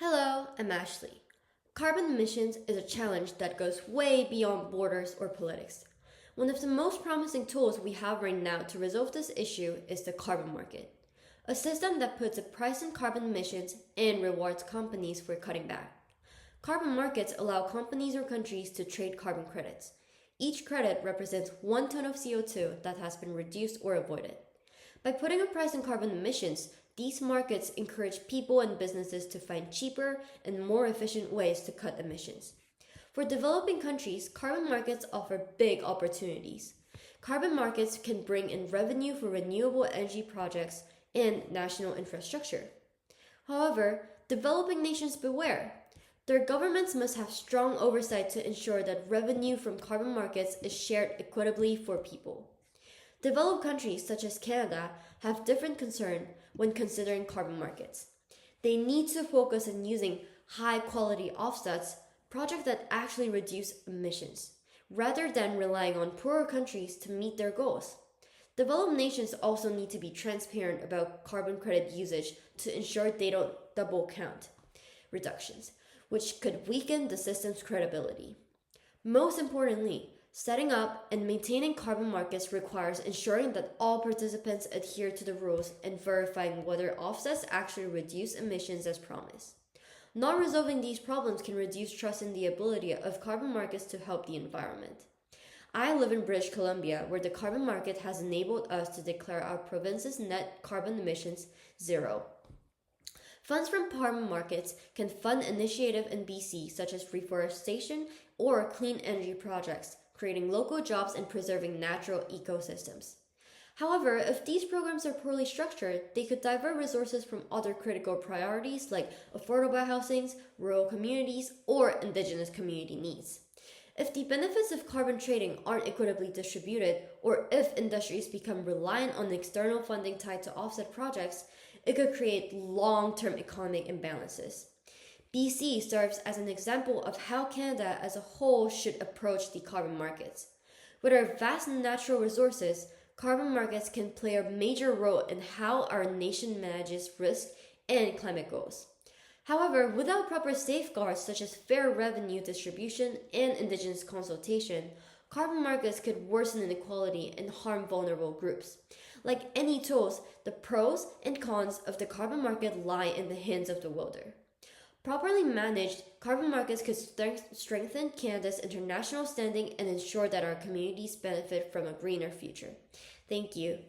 Hello, I'm Ashley. Carbon emissions is a challenge that goes way beyond borders or politics. One of the most promising tools we have right now to resolve this issue is the carbon market, a system that puts a price on carbon emissions and rewards companies for cutting back. Carbon markets allow companies or countries to trade carbon credits. Each credit represents 1 ton of CO2 that has been reduced or avoided. By putting a price on carbon emissions, these markets encourage people and businesses to find cheaper and more efficient ways to cut emissions. For developing countries, carbon markets offer big opportunities. Carbon markets can bring in revenue for renewable energy projects and national infrastructure. However, developing nations beware. Their governments must have strong oversight to ensure that revenue from carbon markets is shared equitably for people. Developed countries such as Canada have different concerns when considering carbon markets. They need to focus on using high-quality offsets, projects that actually reduce emissions, rather than relying on poorer countries to meet their goals. Developed nations also need to be transparent about carbon credit usage to ensure they don't double count reductions, which could weaken the system's credibility. Most importantly, setting up and maintaining carbon markets requires ensuring that all participants adhere to the rules and verifying whether offsets actually reduce emissions as promised. Not resolving these problems can reduce trust in the ability of carbon markets to help the environment. I live in British Columbia, where the carbon market has enabled us to declare our province's net carbon emissions zero. Funds from carbon markets can fund initiatives in BC such as reforestation or clean energy projects, creating local jobs and preserving natural ecosystems. However, if these programs are poorly structured, they could divert resources from other critical priorities like affordable housing, rural communities, or Indigenous community needs. If the benefits of carbon trading aren't equitably distributed, or if industries become reliant on external funding tied to offset projects, it could create long-term economic imbalances. BC serves as an example of how Canada as a whole should approach the carbon markets. With our vast natural resources, carbon markets can play a major role in how our nation manages risk and climate goals. However, without proper safeguards such as fair revenue distribution and Indigenous consultation, carbon markets could worsen inequality and harm vulnerable groups. Like any tools, the pros and cons of the carbon market lie in the hands of the wielder. Properly managed, carbon markets could strengthen Canada's international standing and ensure that our communities benefit from a greener future. Thank you.